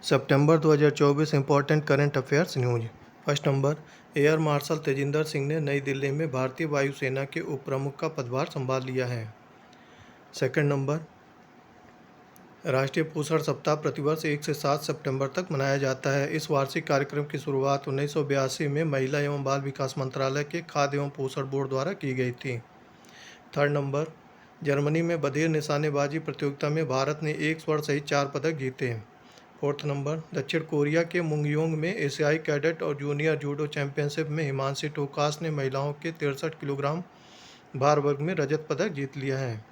सितंबर 2024 important current affairs news. First number, air marshal Tejinder Singh ने नई दिल्ली में भारतीय वायुसेना के उप प्रमुख का पदभार संभाल लिया है। सेकंड नंबर, राष्ट्रीय पोषण सप्ताह प्रतिवर्ष 1 से 7 सितंबर तक मनाया जाता है। इस वार्षिक कार्यक्रम की शुरुआत 1982 में महिला एवं बाल विकास मंत्रालय के खाद्य एवं पोषण बोर्ड द्वारा की गई थी। थर्ड नंबर, जर्मनी में बधिर निशानेबाजी प्रतियोगिता में भारत ने 1 स्वर्ण सहित 4 पदक जीते। फोर्थ नंबर, दक्षिण कोरिया के मुंगयोंग में एशियाई कैडेट और जूनियर जूडो चैंपियनशिप में हिमांशी टोकास ने महिलाओं के 63 किलोग्राम भार वर्ग में रजत पदक जीत लिया है।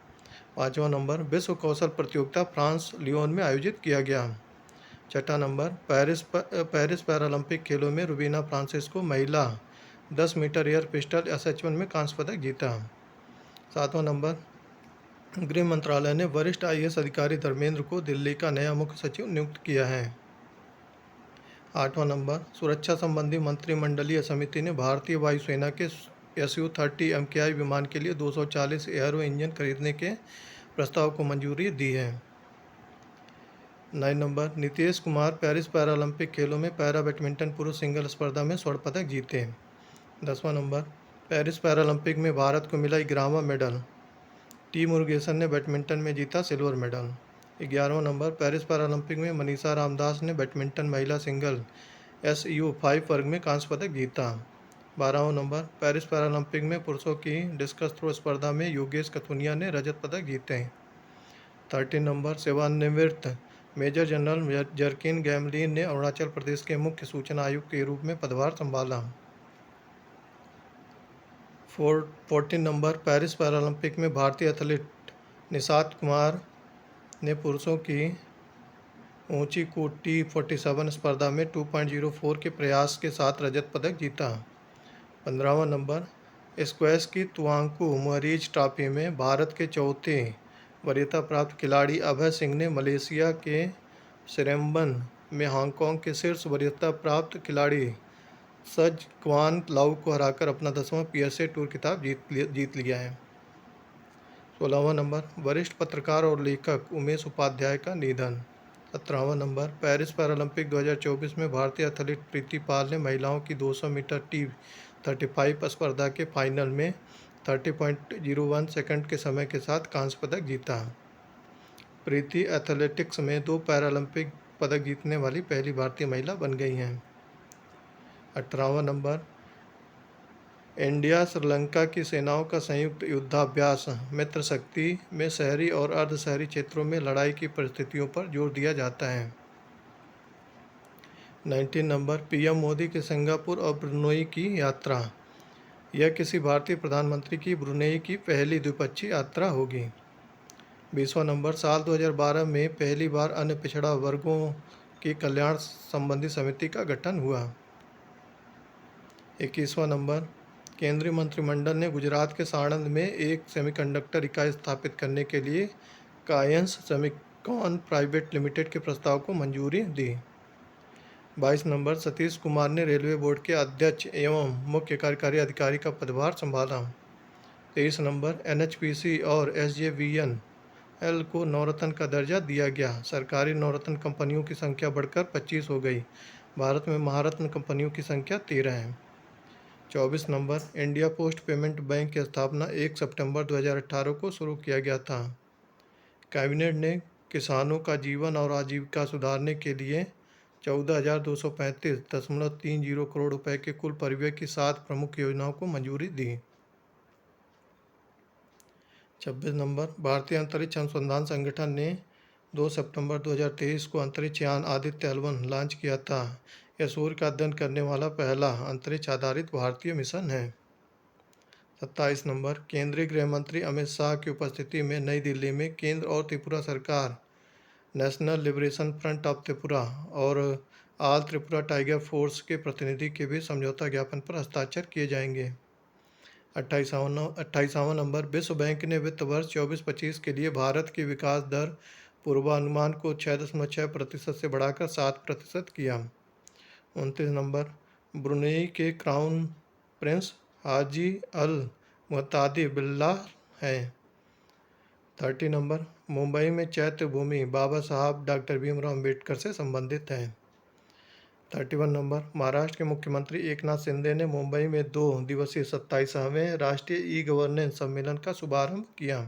पाँचवा नंबर, विश्व कौशल प्रतियोगिता फ्रांस लियोन में आयोजित किया गया। छठा नंबर, पेरिस पैरालंपिक खेलों में रुबीना फ्रांसिस्को महिला 10 मीटर एयर पिस्टल SH1 में कांस्य पदक जीता। सातवां नंबर, गृह मंत्रालय ने वरिष्ठ IAS अधिकारी धर्मेंद्र को दिल्ली का नया मुख्य सचिव नियुक्त किया है। आठवां नंबर, सुरक्षा संबंधी मंत्रिमंडलीय समिति ने भारतीय वायुसेना के Su-30 MKI विमान के लिए 240 एयरो इंजन खरीदने के प्रस्ताव को मंजूरी दी है। 9 number, Nitish Kumar Paris Paralympic खेलों में पैरा बैडमिंटन पुरुष सिंगल स्पर्धा में स्वर्ण पदक जीते। 10वां नंबर, पेरिस पैरालंपिक में भारत को मिला 11वां मेडल। टी मुरुगेसन ने बैडमिंटन में जीता सिल्वर मेडल। 11वां नंबर, पेरिस पैरालंपिक में मनीषा रामदास ने बैडमिंटन महिला सिंगल SU5 वर्ग में कांस्य पदक जीता। 12वां नंबर, पेरिस पैरालंपिक में पुरुषों की डिस्कस थ्रो स्पर्धा में योगेश कथुनिया ने रजत पदक जीते। 13 नंबर, सेवानिवृत्त मेजर जनरल जर्किन गैमलीन ने अरुणाचल प्रदेश के मुख्य सूचना आयुक्त के रूप में पदभार संभाला। 14 नंबर, पेरिस पैरालंपिक में भारतीय एथलीट निशात कुमार ने पुरुषों की ऊंची कूद T47 स्पर्धा में 2.04 के प्रयास के साथ रजत पदक जीता। 15वां नंबर, स्क्वैश की तुआंकू मुअरीज ट्रॉफी में भारत के चौथे वरीयता प्राप्त खिलाड़ी अभय सिंह ने मलेशिया के सिरेम्बन में हांगकांग के शीर्ष वरीयता प्राप्त खिलाड़ी सजक्वान लाउ को हराकर अपना 10वां PSA टूर खिताब जीत लिया है। 16वां नंबर, वरिष्ठ पत्रकार और लेखक उमेश उपाध्याय का निधन। 17वां नंबर, पेरिस पैरालंपिक 2024 में भारतीय एथलीट प्रीति पाल ने महिलाओं की 200 मीटर T35 स्पर्धा के फाइनल में 30.01 सेकंड के समय के साथ कांस्य पदक जीता। प्रीति एथलेटिक्स में 2 पैरालंपिक पदक जीतने वाली पहली भारतीय महिला बन गई हैं। 18वां नंबर, इंडिया श्रीलंका की सेनाओं का संयुक्त युद्धाभ्यास मित्र शक्ति में शहरी और अर्ध शहरी क्षेत्रों में लड़ाई की परिस्थितियों पर जोर दिया जाता है। 19 नंबर, PM मोदी की सिंगापुर और ब्रुनेई की यात्रा। यह किसी भारतीय प्रधानमंत्री की ब्रुनेई की पहली द्विपक्षीय यात्रा होगी। 20वां नंबर, साल 2012 में पहली बार अन्य पिछड़ा वर्गों की कल्याण संबंधी समिति का गठन हुआ। 21वां नंबर, केंद्रीय मंत्रिमंडल ने गुजरात के साणंद में एक सेमीकंडक्टर इकाई स्थापित करने के लिए कायंस सेमीकॉन प्राइवेट लिमिटेड के प्रस्ताव को मंजूरी दी। 22 नंबर, सतीश कुमार ने रेलवे बोर्ड के अध्यक्ष एवं मुख्य कार्यकारी का पदभार संभाला। 23 नंबर, NHPC और SJVN को नवरत्न का दर्जा दिया गया। सरकारी नवरत्न कंपनियों की संख्या बढ़कर 25 हो गई। भारत में महारत्न कंपनियों की संख्या 13 है। 24 number, India post payment bank की स्थापना 1 सितंबर 2018 को शुरू किया गया था। कैबिनेट ने किसानों का जीवन और आजीविका सुधारने के लिए 14,235.30 करोड़ रुपए के कुल परिव्यय की 7 प्रमुख योजनाओं को मंजूरी दी। 26 नंबर, भारतीय अंतरिक्ष अनुसंधान संगठन ने 2 सितंबर 2023 को अंतरिक्ष यान आदित्य L1 लॉन्च किया था। यह सूर्य का अध्ययन करने वाला पहला अंतरिक्ष आधारित भारतीय मिशन है। 27 नंबर, केंद्रीय गृह मंत्री अमित शाह की उपस्थिति में नई दिल्ली में केंद्र और त्रिपुरा सरकार national liberation front of Tripura और ऑल त्रिपुरा टाइगर फोर्स के प्रतिनिधि के बीच समझौता ज्ञापन पर हस्ताक्षर किए जाएंगे। 28वां नंबर, विश्व बैंक ने वित्त वर्ष 24-25 के लिए भारत की विकास दर पूर्वानुमान को 6.6% से बढ़ाकर 7% किया। 29 नंबर, ब्रुनेई के क्राउन प्रिंस हाजी अल मुतादी बिल्लाह हैं। 30 नंबर, मुंबई में चैत्य भूमि बाबा साहब डॉक्टर भीमराव अम्बेडकर से संबंधित है। 31 नंबर, महाराष्ट्र के मुख्यमंत्री एकनाथ शिंदे ने मुंबई में 2 दिवसीय 27वें राष्ट्रीय ई गवर्नेंस सम्मेलन का शुभारंभ किया।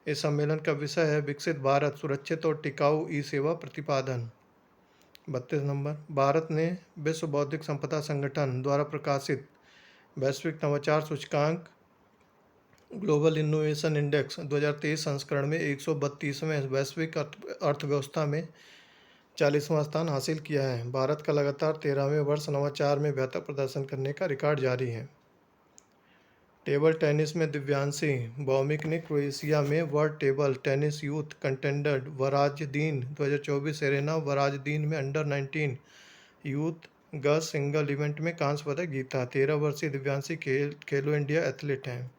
इस सम्मेलन का विषय है विकसित भारत, सुरक्षित और टिकाऊ ई सेवा प्रतिपादन। 32 नंबर, भारत ने विश्व बौद्धिक संपदा संगठन द्वारा प्रकाशित वैश्विक नवाचार सूचकांक ग्लोबल इनोवेशन इंडेक्स 2023 संस्करण में 132वें वैश्विक अर्थव्यवस्था में 40वां स्थान हासिल किया है। भारत का लगातार 13वें वर्ष नवाचार में बेहतर प्रदर्शन करने का रिकॉर्ड जारी है। टेबल टेनिस में दिव्यांशी भौमिक ने क्रोएशिया में world table tennis youth contender Varazdin 2024 सेरेना वराजदीन में under 19 youth girls single event में कांस्य पदक जीता। 13 वर्षीय दिव्यांशी खेलो इंडिया एथलीट हैं।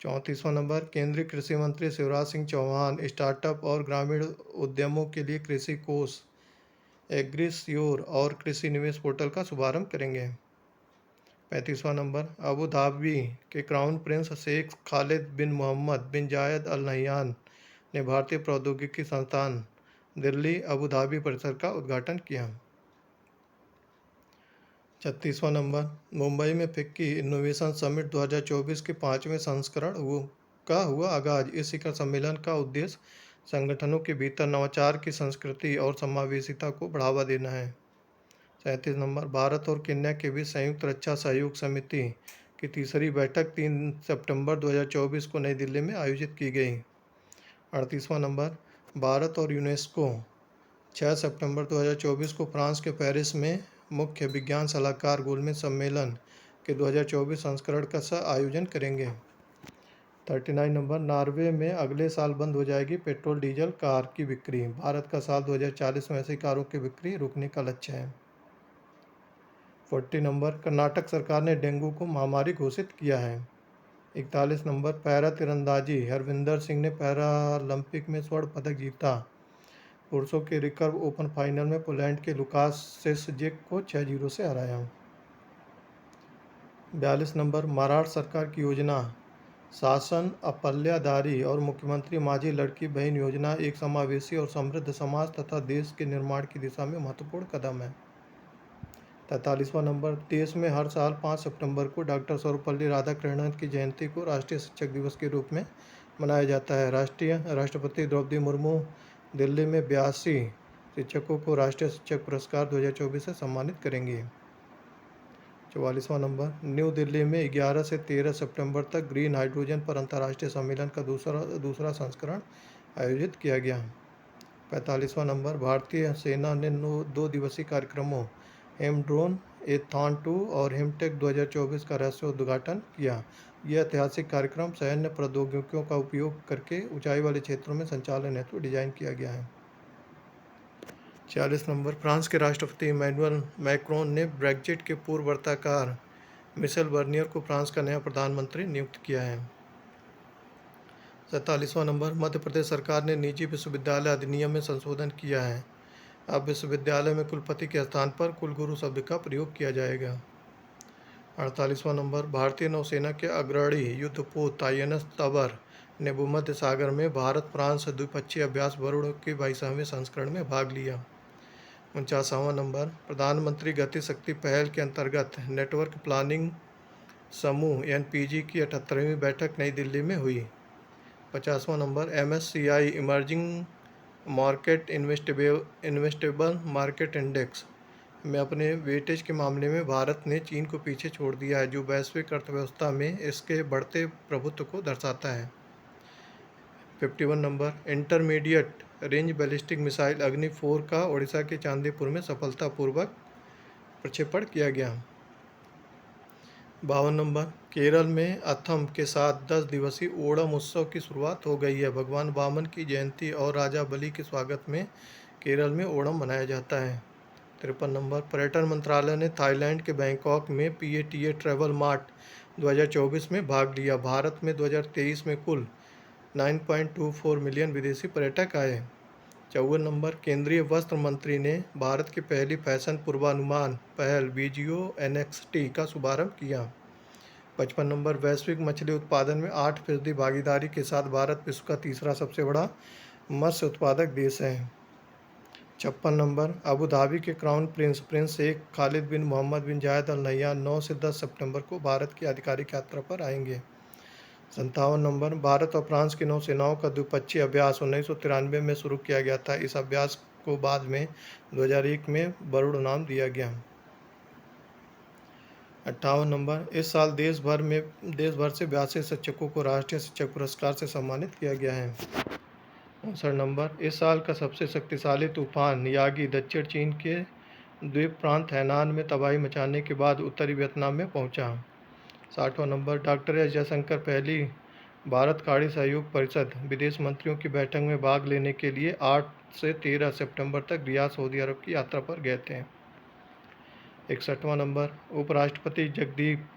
34वां नंबर, केंद्रीय कृषि मंत्री शिवराज सिंह चौहान स्टार्टअप और ग्रामीण उद्यमों के लिए कृषि कोष एग्रीश्योर और कृषि निवेश पोर्टल का शुभारंभ करेंगे। 35वां नंबर, अबू धाबी के crown Prince Sheikh Khalid bin Mohammed bin Zayed Al Nahyan ने भारतीय प्रौद्योगिकी संस्थान दिल्ली अबू धाबी परिसर का उद्घाटन किया। 36वां नंबर, मुंबई में फिक्की इनोवेशन समिट 2024 के 5वें संस्करण का हुआ आगाज। इस शिखर सम्मेलन का उद्देश्य संगठनों के भीतर नवाचार की संस्कृति और समावेशिता को बढ़ावा देना है। 37 नंबर, भारत और केन्या के बीच संयुक्त रक्षा सहयोग समिति की तीसरी बैठक 3 सितंबर 2024 को नई दिल्ली में आयोजित की गई। 38वां नंबर, भारत और यूनेस्को 6 सितंबर 2024 को फ्रांस के पेरिस में मुख्य विज्ञान सलाहकार गोलमेज सम्मेलन के 2024 संस्करण का आयोजन करेंगे। 39 नंबर, नॉर्वे में अगले साल बंद हो जाएगी पेट्रोल डीजल कार की बिक्री। भारत का साल 2040 में ऐसी कारों की बिक्री रोकने का लक्ष्य है। 40 नंबर, कर्नाटक सरकार ने डेंगू को महामारी घोषित किया है। 41 नंबर, पैरा तीरंदाजी हरविंदर सिंह ने पैरालंपिक में स्वर्ण पदक जीता। पुरुषों के रिकर्व ओपन फाइनल में पोलैंड के लुकास सेस्जेक को 6-0 से हराया। 42 नंबर, महाराष्ट्र सरकार की योजना शासन अपल्यादारी और मुख्यमंत्री माझी लड़की बहन योजना एक समावेशी और समृद्ध समाज तथा देश के निर्माण की दिशा में महत्वपूर्ण कदम है। 43वां नंबर, देश में हर साल 5 सितंबर को डॉक्टर सर्वपल्ली राधाकृष्णन की जयंती को राष्ट्रीय शिक्षक दिवस के रूप में मनाया जाता है। राष्ट्रपति द्रौपदी मुर्मू दिल्ली में 82 शिक्षकों को राष्ट्रीय शिक्षक पुरस्कार 2024 से सम्मानित करेंगी। 44वां नंबर, न्यू दिल्ली में 11 से 13 सितंबर तक ग्रीन हाइड्रोजन पर अंतर्राष्ट्रीय सम्मेलन का दूसरा संस्करण आयोजित किया गया। 45वां नंबर, भारतीय सेना ने 2 दिवसीय कार्यक्रमों हेम ड्रोन एथॉन 2 और हेमटेक 2024 का राष्ट्रीय उद्घाटन किया। यह ऐतिहासिक कार्यक्रम सैन्य प्रौद्योगिकियों का उपयोग करके ऊंचाई वाले क्षेत्रों में संचालन हेतु डिजाइन किया गया है। 46 नंबर, फ्रांस के राष्ट्रपति इमैनुअल मैक्रोन ने ब्रेग्जिट के पूर्व वार्ताकार मिशेल बर्नियर को फ्रांस का नया प्रधानमंत्री नियुक्त किया है। 47वां नंबर, मध्य प्रदेश सरकार ने निजी विश्वविद्यालय अधिनियम में संशोधन किया है। अब विश्वविद्यालय में कुलपति के स्थान पर कुलगुरु शब्द का प्रयोग किया जाएगा। 48वां नंबर, भारतीय नौसेना के अग्रणी युद्धपोत INS तबर ने भूमध्य सागर में भारत फ्रांस द्विपक्षीय अभ्यास वरुण के 22वें संस्करण में भाग लिया। 49वां नंबर, प्रधानमंत्री गति शक्ति पहल के अंतर्गत नेटवर्क प्लानिंग समूह NPG की 78वीं बैठक नई दिल्ली में हुई। 50वां number, MSCI emerging market investable market index में अपने वेटेज के मामले में भारत ने चीन को पीछे छोड़ दिया है, जो वैश्विक अर्थव्यवस्था में इसके बढ़ते प्रभुत्व को दर्शाता है। 51 number, intermediate range ballistic missile अग्नि 4 का ओडिशा के चांदीपुर में सफलतापूर्वक प्रक्षेपण किया गया। 52 नंबर, केरल में अथम के साथ 10 दिवसीय ओणम उत्सव की शुरुआत हो गई है। भगवान वामन की जयंती और राजा बलि के स्वागत में केरल में ओणम मनाया जाता है। 53 नंबर, पर्यटन मंत्रालय ने थाईलैंड के बैंकॉक में PATA ट्रैवल मार्ट 2024 में भाग लिया। भारत में 2023 में कुल 9.24 मिलियन विदेशी पर्यटक आए। 54 नंबर, केंद्रीय वस्त्र मंत्री ने भारत की पहली फैशन पूर्वानुमान पहल VGO NXT का शुभारंभ किया। 55 नंबर, वैश्विक मछली उत्पादन में 8% भागीदारी के साथ भारत विश्व का तीसरा सबसे बड़ा मत्स्य उत्पादक देश है। 56 नंबर, अबू धाबी के crown prince prince Sheikh Khalid bin Mohammed bin Zayed Al Nahyan 9 से 10 सितंबर को भारत की आधिकारिक यात्रा पर आएंगे। 57 नंबर, भारत और फ्रांस की नौसेनाओं का द्विपक्षीय अभ्यास 1993 में शुरू किया गया था। इस अभ्यास को बाद में 2001 में वरुण नाम दिया गया। 58 नंबर, इस साल देश भर से 82 शिक्षकों को राष्ट्रीय शिक्षक पुरस्कार से सम्मानित किया गया है। 59 नंबर, इस साल का सबसे शक्तिशाली तूफान यागी दक्षिण चीन के द्वीप प्रांत हैनान में तबाही मचाने के बाद उत्तरी वियतनाम में पहुंचा। 60वां नंबर, डॉक्टर एस जयशंकर पहली भारत खाड़ी सहयोग परिषद विदेश मंत्रियों की बैठक में भाग लेने के लिए 8 से 13 सितंबर तक रियाद सऊदी अरब की यात्रा पर गए थे। 61वां नंबर, उपराष्ट्रपति जगदीप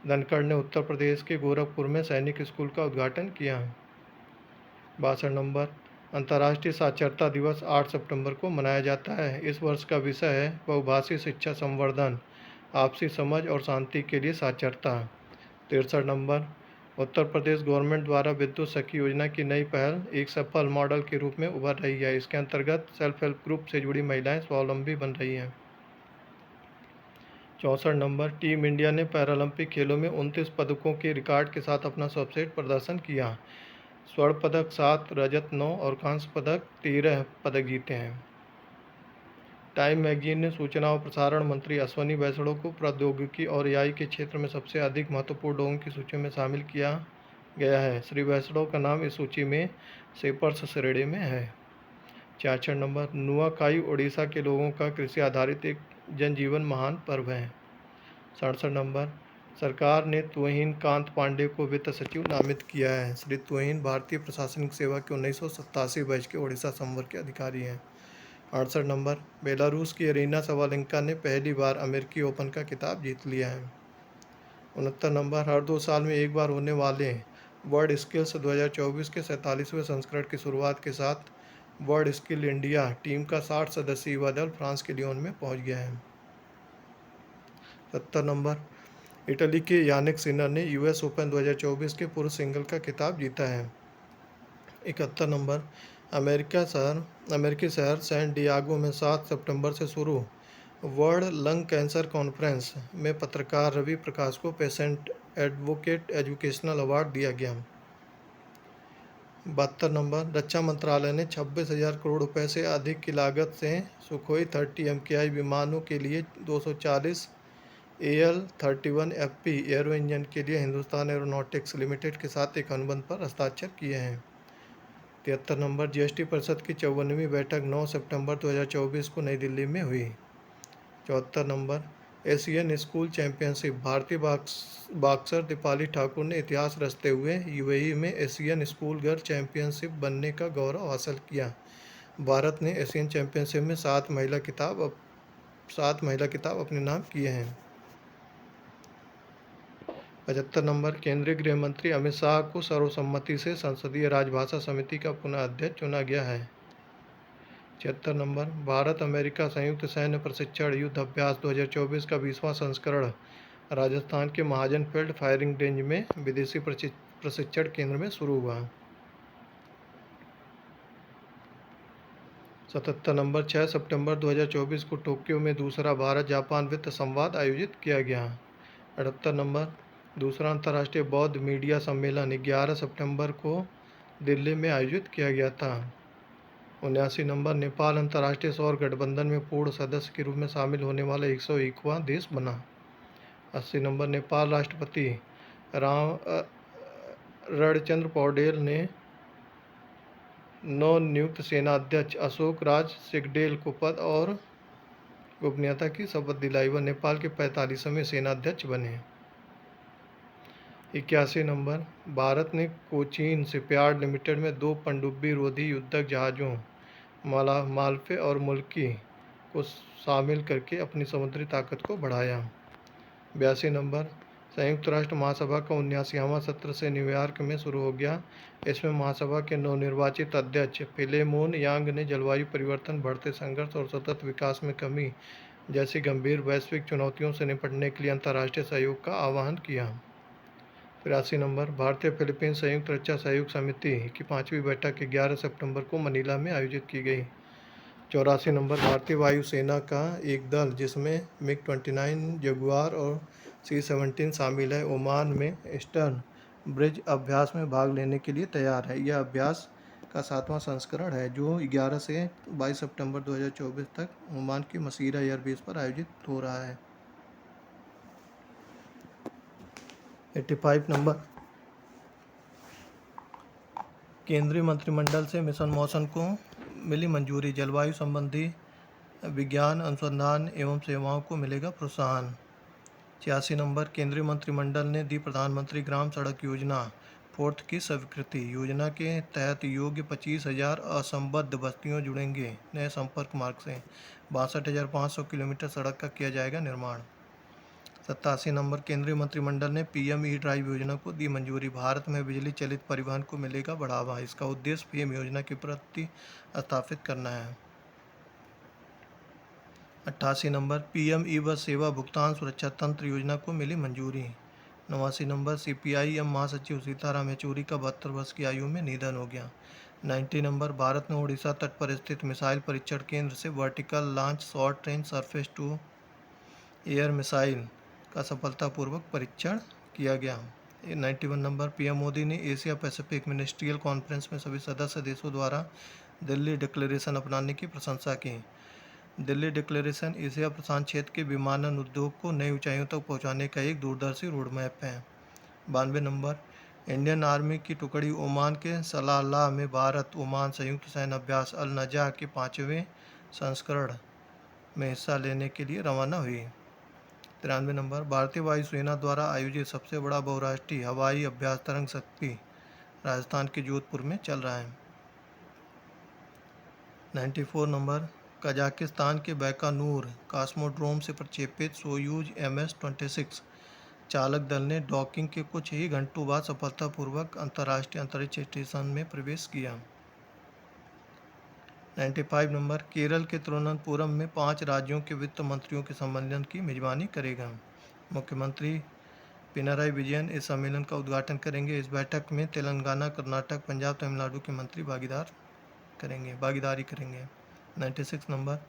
धनखड़ ने उत्तर प्रदेश के गोरखपुर में सैनिक स्कूल का उद्घाटन किया। 62 नंबर, अंतर्राष्ट्रीय साक्षरता दिवस 8 सितंबर को मनाया जाता है। इस वर्ष का विषय है बहुभाषी शिक्षा संवर्धन, आपसी समझ और शांति के लिए साक्षरता। 63 नंबर, उत्तर प्रदेश गवर्नमेंट द्वारा विद्युत सखी योजना की नई पहल एक सफल मॉडल के रूप में उभर रही है। इसके अंतर्गत सेल्फ हेल्प ग्रुप से जुड़ी महिलाएं स्वावलंबी बन रही हैं। 64 नंबर, टीम इंडिया ने पैरालंपिक खेलों में 29 पदकों के रिकॉर्ड के साथ अपना सर्वश्रेष्ठ प्रदर्शन किया। स्वर्ण पदक 7, रजत 9 और कांस्य पदक 13 पदक जीते हैं। टाइम मैगजीन ने सूचना और प्रसारण मंत्री अश्विनी वैष्णव को प्रौद्योगिकी और एआई के क्षेत्र में सबसे अधिक महत्वपूर्ण लोगों की सूची में शामिल किया गया है। श्री वैष्णव का नाम इस सूची में सेपर्स श्रेणी में है। 66 नंबर, नुआखाई ओडिशा के लोगों का कृषि आधारित एक जनजीवन महान पर्व है। 67 नंबर, सरकार ने तुहिन कांत पांडे को वित्त सचिव नामित किया है। श्री तुहिन भारतीय प्रशासनिक सेवा के 1987 बैच के ओडिशा संवर्ग के अधिकारी हैं। 68 नंबर, बेलारूस की एरिना सवालेंका ने पहली बार अमेरिकी ओपन का खिताब जीत लिया है। 69 नंबर, हर 2 साल में एक बार होने वाले वर्ल्ड स्किल्स 2024 के 47वें संस्करण की शुरुआत के साथ वर्ल्ड स्किल इंडिया टीम का 60 सदस्यीय युवा दल फ्रांस के लियोन में पहुंच गया है। 70 नंबर, इटली के यानिक सिनर ने यूएस ओपन 2024 के पुरुष सिंगल का खिताब जीता है। 71 नंबर, अमेरिकी शहर सैन डियागो में 7 सितंबर से शुरू वर्ल्ड लंग कैंसर कॉन्फ्रेंस में पत्रकार रवि प्रकाश को पेशेंट एडवोकेट एजुकेशनल अवार्ड दिया गया। 72 नंबर, रक्षा मंत्रालय ने 26,000 करोड़ रुपए से अधिक की लागत से सुखोई 30 MKI विमानों के लिए 240 AL-31FP एयरो इंजन के लिए हिंदुस्तान एरोनॉटिक्स लिमिटेड के साथ एक अनुबंध पर हस्ताक्षर किए हैं। 73 नंबर, जीएसटी परिषद की 54वीं बैठक 9 सितंबर 2024 को नई दिल्ली में हुई। 74 नंबर, एशियन स्कूल चैंपियनशिप भारतीय बॉक्सर दीपाली ठाकुर ने इतिहास रचते हुए यूएई में एशियन स्कूल गर्ल चैंपियनशिप बनने का गौरव हासिल किया। भारत ने एशियन चैंपियनशिप में 7 महिला खिताब अपने नाम किए हैं। 75 नंबर, केंद्रीय गृह मंत्री अमित शाह को सर्वसम्मति से संसदीय राजभाषा समिति का पुनः अध्यक्ष चुना गया है। 76 नंबर, भारत अमेरिका संयुक्त सैन्य प्रशिक्षण युद्ध अभ्यास 2024 का 20वां संस्करण राजस्थान के महाजन फील्ड फायरिंग रेंज में विदेशी प्रशिक्षण केंद्र में शुरू हुआ। 77 नंबर, 6 सितंबर 2024 को टोक्यो में दूसरा भारत जापान वित्त संवाद आयोजित किया गया। 78 नंबर, दूसरा अंतर्राष्ट्रीय बौद्ध मीडिया सम्मेलन 11 सितंबर को दिल्ली में आयोजित किया गया था। 79 नंबर, नेपाल अंतर्राष्ट्रीय सौर गठबंधन में पूर्ण सदस्य के रूप में शामिल होने वाला 101वां देश बना। 80 नंबर, नेपाल राष्ट्रपति रणचंद्र पौडेल ने नवनियुक्त सेना अध्यक्ष अशोक राज सिंगडेल को पद और गोपनीयता की शपथ दिलाई। वह नेपाल के 45वें सेना अध्यक्ष बने। 81 नंबर, भारत ने कोचीन शिपयार्ड लिमिटेड में 2 पनडुब्बी रोधी युद्धक जहाज़ों मालफे और मुल्की को शामिल करके अपनी समुद्री ताकत को बढ़ाया। 82 नंबर, संयुक्त राष्ट्र महासभा का 79वां सत्र से न्यूयॉर्क में शुरू हो गया। इसमें महासभा के नवनिर्वाचित अध्यक्ष फिलेमोन यांग ने जलवायु परिवर्तन, बढ़ते संघर्ष और सतत विकास में कमी जैसी गंभीर वैश्विक चुनौतियों से निपटने के लिए अंतर्राष्ट्रीय सहयोग का आह्वान किया। 83 नंबर भारतीय फिलीपींस संयुक्त रक्षा सहयोग समिति की 5वीं बैठक 11 सितंबर को मनीला में आयोजित की गई। 84 नंबर भारतीय वायुसेना का एक दल जिसमें मिग-29 जगुआर और C-17 शामिल है, ओमान में ईस्टर्न ब्रिज अभ्यास में भाग लेने के लिए तैयार है। यह अभ्यास का 7वां संस्करण है जो 11 से 22 सितंबर 2024 तक ओमान की मसीरा एयरबेस पर आयोजित हो रहा है। 85 नंबर केंद्रीय मंत्रिमंडल से मिशन मौसम को मिली मंजूरी, जलवायु संबंधी विज्ञान अनुसंधान एवं सेवाओं को मिलेगा प्रोत्साहन। 86 नंबर केंद्रीय मंत्रिमंडल ने दी प्रधानमंत्री ग्राम सड़क योजना फोर्थ की स्वीकृति। योजना के तहत योग्य 25,000 असंबद्ध बस्तियों जुड़ेंगे नए संपर्क मार्ग से। 62,500 किलोमीटर सड़क का किया जाएगा निर्माण। 87 नंबर केंद्रीय मंत्रिमंडल ने PM ई-ड्राइव योजना को दी मंजूरी। भारत में बिजली चलित परिवहन को मिलेगा बढ़ावा। इसका उद्देश्य फेम योजना की प्रति स्थापित करना है। 88 नंबर PM ई-बस सेवा भुगतान सुरक्षा तंत्र योजना को मिली मंजूरी। 89 नंबर CPIM महासचिव सीताराम येचुरी का 72 वर्ष की आयु में निधन हो गया। 90 नंबर भारत ने ओडिशा तट पर स्थित मिसाइल परीक्षण केंद्र से vertical launch short range surface to air missile का सफलतापूर्वक परीक्षण किया गया। 91 नंबर PM मोदी ने एशिया पैसिफिक मिनिस्ट्रियल कॉन्फ्रेंस में सभी सदस्य देशों द्वारा दिल्ली डिक्लेरेशन अपनाने की प्रशंसा की। दिल्ली डिक्लेरेशन एशिया प्रशांत क्षेत्र के विमानन उद्योग को नई ऊंचाइयों तक पहुंचाने का एक दूरदर्शी रोडमैप है। 92 नंबर इंडियन आर्मी की टुकड़ी ओमान के सलाला में भारत ओमान संयुक्त सैन्य अभ्यास अल नजा के 5वें संस्करण में हिस्सा लेने के लिए रवाना हुई। 93 नंबर भारतीय वायुसेना द्वारा आयोजित सबसे बड़ा बहुराष्ट्रीय हवाई अभ्यास तरंग शक्ति राजस्थान के जोधपुर में चल रहा है। 94 नंबर कजाकिस्तान के बैकानूर कॉस्मोड्रोम से प्रक्षेपित सोयूज MS-26 चालक दल ने डॉकिंग के कुछ ही घंटों बाद सफलतापूर्वक अंतर्राष्ट्रीय अंतरिक्ष स्टेशन में प्रवेश किया। 95 नंबर केरल के तिरुवनंतपुरम में 5 राज्यों के वित्त मंत्रियों के सम्मेलन की मेजबानी करेगा। मुख्यमंत्री पिनराई विजयन इस सम्मेलन का उद्घाटन करेंगे। इस बैठक में तेलंगाना, कर्नाटक, पंजाब, तमिलनाडु के मंत्री भागीदारी करेंगे। 96 नंबर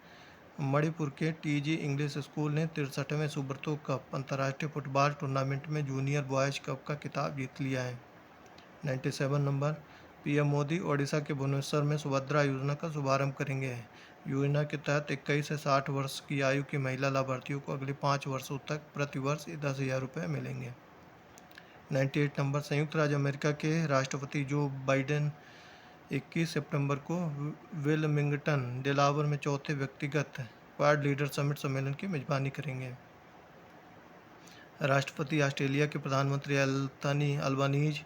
मणिपुर के TG इंग्लिश स्कूल ने 63वें सुब्रतो कप अंतर्राष्ट्रीय फुटबॉल टूर्नामेंट में जूनियर बॉयज कप का खिताब जीत लिया है। 97 नंबर PM मोदी ओडिशा के भुवनेश्वर में सुभद्रा योजना का शुभारंभ करेंगे। योजना के तहत 21 से 60 वर्ष की आयु की महिला लाभार्थियों को अगले 5 वर्षों तक प्रति वर्ष 10,000 रुपये मिलेंगे। 98 नंबर संयुक्त राज्य अमेरिका के राष्ट्रपति जो बाइडेन 21 सितंबर को विलमिंगटन डेलावर में चौथे व्यक्तिगत क्वाड लीडर समिट सम्मेलन की मेजबानी करेंगे। राष्ट्रपति ऑस्ट्रेलिया के प्रधानमंत्री एंथनी अल्बानीज,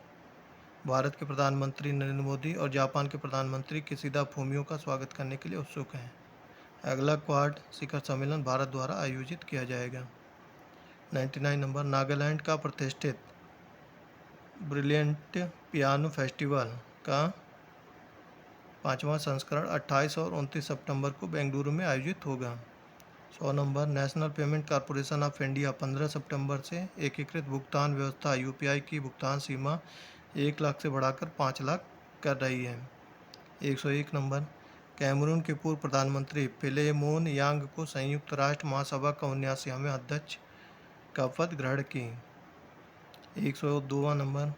भारत के प्रधानमंत्री नरेंद्र मोदी और जापान के प्रधानमंत्री किशिदा फूमियो का स्वागत करने के लिए उत्सुक हैं। अगला क्वाड शिखर सम्मेलन भारत द्वारा आयोजित किया जाएगा। 99 नंबर नागालैंड का प्रतिष्ठित ब्रिलियंट पियानो फेस्टिवल का 5वां संस्करण 28 और 29 सितंबर को बेंगलुरु में आयोजित होगा। 100 number national payment corporation of India 15 सितंबर से एकीकृत भुगतान व्यवस्था UPI की भुगतान सीमा 1 लाख से बढ़ाकर 5 लाख कर रही है। 101 नंबर कैमरून के पूर्व प्रधानमंत्री फिलेमोन यांग को संयुक्त राष्ट्र महासभा का 79वां अध्यक्ष का पद ग्रहण की। 102वां नंबर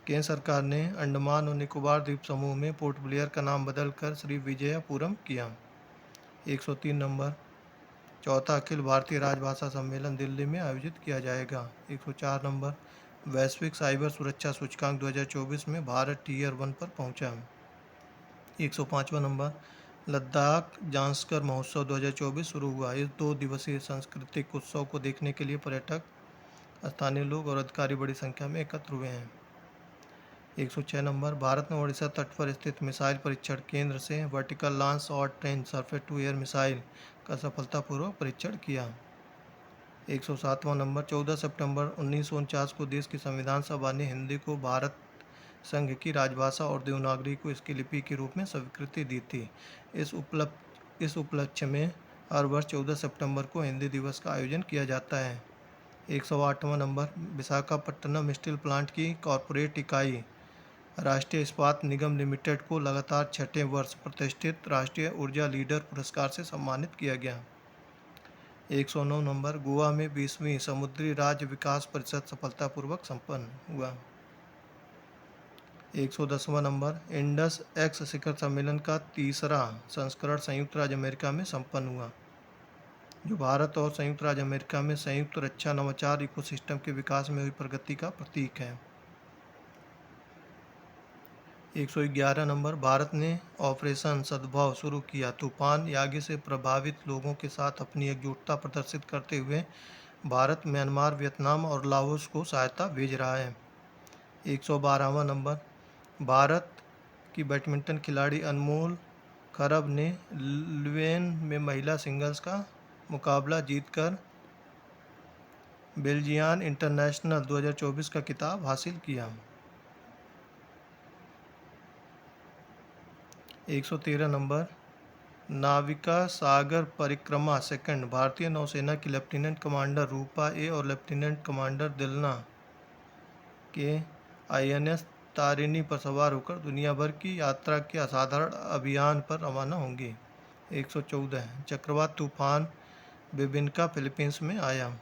केंद्र सरकार ने अंडमान और निकोबार द्वीप समूह में पोर्ट ब्लेयर का नाम बदलकर श्री विजयपुरम किया। 103 नंबर चौथा अखिल भारतीय राजभाषा सम्मेलन दिल्ली में आयोजित किया जाएगा। 104 नंबर वैश्विक साइबर सुरक्षा सूचकांक 2024 में भारत Tier 1 पर पहुंचा। 105वां नंबर लद्दाख जांस्कर महोत्सव 2024 शुरू हुआ। इस 2 दिवसीय सांस्कृतिक उत्सव को देखने के लिए पर्यटक, स्थानीय लोग और अधिकारी बड़ी संख्या में एकत्र हुए हैं। 106 नंबर भारत ने ओडिशा तट पर स्थित मिसाइल परीक्षण केंद्र से vertical launch short range surface to air missile का सफलतापूर्वक परीक्षण किया। 107वां नंबर 14 सितंबर 1949 को देश की संविधान सभा ने हिंदी को भारत संघ की राजभाषा और देवनागरी को इसकी लिपि के रूप में स्वीकृति दी थी। इस उपलक्ष्य में हर वर्ष 14 सितंबर को हिंदी दिवस का आयोजन किया जाता है। 108वां नंबर, विशाखापट्टनम स्टील प्लांट की कॉरपोरेट इकाई राष्ट्रीय इस्पात निगम लिमिटेड को लगातार छठे वर्ष प्रतिष्ठित राष्ट्रीय ऊर्जा लीडर पुरस्कार से सम्मानित किया गया। 109 नंबर, गोवा में 20वीं समुद्री राज्य विकास परिषद सफलतापूर्वक संपन्न हुआ। 110वां नंबर, इंडस एक्स शिखर सम्मेलन का तीसरा संस्करण संयुक्त राज्य अमेरिका में संपन्न हुआ, जो भारत और संयुक्त राज्य अमेरिका में संयुक्त रक्षा नवाचार इकोसिस्टम के विकास में हुई प्रगति का प्रतीक है। 111 नंबर, भारत ने ऑपरेशन सद्भाव शुरू किया, तूफान या आग से प्रभावित लोगों के साथ अपनी एकजुटता प्रदर्शित करते हुए भारत म्यांमार, वियतनाम और लाओस को सहायता भेज रहा है। 112वां नंबर, भारत की बैडमिंटन खिलाड़ी अनमोल खरब ने ल्वेन में महिला सिंगल्स का मुकाबला जीतकर बेल्जियन इंटरनेशनल 2024 का खिताब हासिल किया। 113 नंबर, नाविका सागर परिक्रमा सेकंड भारतीय नौसेना की लेफ्टिनेंट कमांडर रूपा ए और लेफ्टिनेंट कमांडर दिलना के INS तारिणी पर सवार होकर दुनिया भर की यात्रा के असाधारण अभियान पर रवाना होंगी। 114, चक्रवात तूफान बिबिनका फिलीपींस में आया।